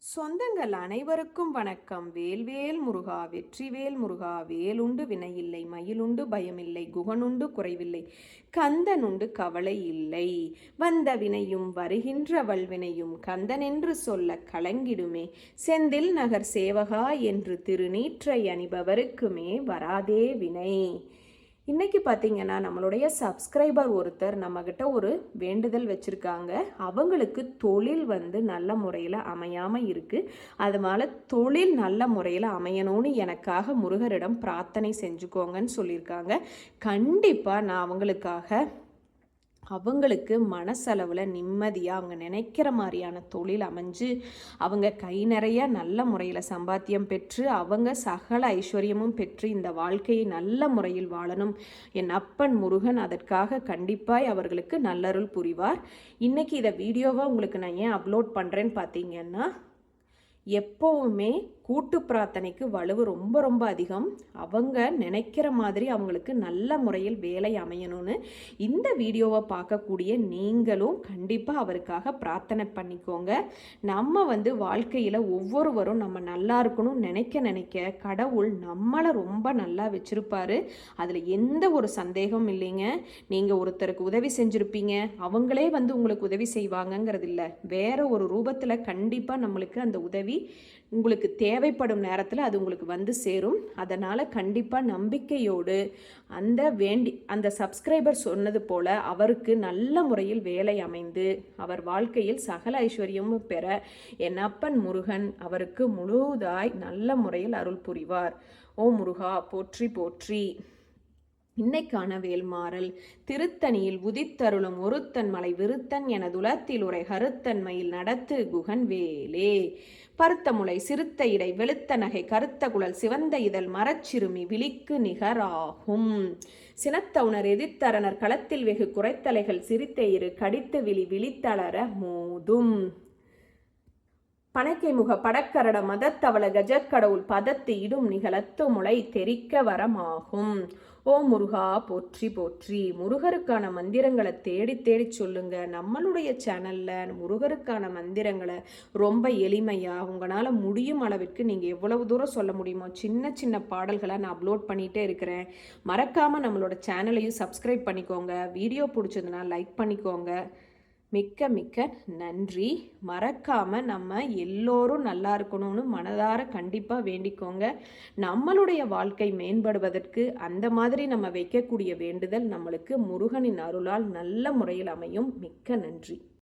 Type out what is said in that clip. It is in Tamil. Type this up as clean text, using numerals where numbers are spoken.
சொந்தங்கள் அனைவருக்கும் வணக்கம். வேல்வேல் முருகா, வெற்றிவேல் முருகா. வேலுண்டு வினையில்லை, மயிலுண்டு பயமில்லை, குகனுண்டு குறைவில்லை, கந்தனுண்டு கவலை இல்லை. வந்த வினையும் வருகின்ற வல்வினையும் கந்தனென்று சொல்ல கலங்கிடுமே. செந்தில் நகர் சேவகா என்று திருநீற்றை அணிபவருக்குமே வராதே வினை. இன்றைக்கி பார்த்திங்கன்னா நம்மளுடைய சப்ஸ்கிரைபர் ஒருத்தர் நம்மக்கிட்ட ஒரு வேண்டுதல் வச்சுருக்காங்க. அவங்களுக்கு தொழில் நல்ல முறையில் அமையாமல் இருக்குது. அதனால் தொழில் நல்ல முறையில் அமையணும்னு எனக்காக முருகரிடம் பிரார்த்தனை செஞ்சுக்கோங்கன்னு சொல்லியிருக்காங்க. கண்டிப்பாக நான் அவங்களுக்கு மனசளவில் நிம்மதியாக அவங்க நினைக்கிற மாதிரியான தொழில் அமைஞ்சு அவங்க கை நிறைய நல்ல முறையில் சம்பாத்தியம் பெற்று அவங்க சகல ஐஸ்வர்யமும் பெற்று இந்த வாழ்க்கையை நல்ல முறையில் வாழணும். என் அப்பன் முருகன் அதற்காக கண்டிப்பாக அவர்களுக்கு நல்லருள் புரிவார். இன்றைக்கி இதை வீடியோவாக உங்களுக்கு நான் ஏன் அப்லோட் பண்ணுறேன்னு பார்த்தீங்கன்னா, எப்போவுமே கூட்டு பிரார்த்தனைக்கு வலுவு ரொம்ப ரொம்ப அதிகம். அவங்க நினைக்கிற மாதிரி அவங்களுக்கு நல்ல முறையில் வேலை அமையணும்னு இந்த வீடியோவை பார்க்கக்கூடிய நீங்களும் கண்டிப்பாக அவருக்காக பிரார்த்தனை பண்ணிக்கோங்க. நம்ம வாழ்க்கையில் ஒவ்வொருவரும் நம்ம நல்லா இருக்கணும் நினைக்க கடவுள் நம்மளை ரொம்ப நல்லா வச்சுருப்பாரு. அதில் எந்த ஒரு சந்தேகமும் இல்லைங்க. நீங்கள் ஒருத்தருக்கு உதவி செஞ்சுருப்பீங்க, அவங்களே உங்களுக்கு உதவி செய்வாங்கங்கிறது இல்லை. வேற ஒரு ரூபத்தில் கண்டிப்பாக நம்மளுக்கு அந்த உதவி உங்களுக்கு தேவைப்படும் நேரத்தில் அது உங்களுக்கு சேரும். அதனால் கண்டிப்பாக நம்பிக்கையோடு அந்த சப்ஸ்கிரைபர் சொன்னது போல் அவருக்கு நல்ல முறையில் வேலை அமைந்து அவர் வாழ்க்கையில் சகல ஐஸ்வர்யமும் பெற என் அப்பன் முருகன் அவருக்கு முழுதாய் நல்ல முறையில் அருள் புரிவார். ஓ முருகா போற்றி போற்றி. இன்னைக்கான வேல்மாறல். திருத்தணியில் உதித்தருளும் ஒருத்தன் மலை விருத்தன் எனதுலத்தில் உரை கருத்தன்மையில் நடத்து குகன் வேலே. பருத்த முளை சிறுத்த இடை வெளுத்த நகை கருத்த குழல் சிவந்த இதழ் மரச்சிறுமி விழிக்கு நிகராகும். சினத்தவுணர் எதிர்த்தரனர் களத்தில் வெகு குறைத்தலைகள் சிரித்த இரு கடித்து விழித்தளர மோதும். பனைக்கை முக படக்கரட மதத்தவள கஜக்கடவுள் பதத்து இடும் நிகழத்து முளை தெரிக்க வரமாகும். ஓ முருகா போற்றி போற்றி. முருகருக்கான மந்திரங்களை தேடி தேடி சொல்லுங்க. நம்மளுடைய சேனலில் முருகருக்கான மந்திரங்களை ரொம்ப எளிமையாக உங்களால் முடியும் அளவிற்கு நீங்கள் எவ்வளவு தூரம் சொல்ல முடியுமோ சின்ன சின்ன பாடல்களை நான் அப்லோட் பண்ணிகிட்டே இருக்கிறேன். மறக்காமல் நம்மளோட சேனலையும் சப்ஸ்கிரைப் பண்ணிக்கோங்க. வீடியோ பிடிச்சதுன்னா லைக் பண்ணிக்கோங்க. மிக்க மிக்க நன்றி. மறக்காமல் நம்ம எல்லோரும் நல்லா இருக்கணும்னு மனதார கண்டிப்பாக வேண்டிக்கோங்க. நம்மளுடைய வாழ்க்கை மேம்படுவதற்கு அந்த மாதிரி நம்ம வைக்கக்கூடிய வேண்டுதல் நம்மளுக்கு முருகனின் அருளால் நல்ல முறையில் அமையும். மிக்க நன்றி.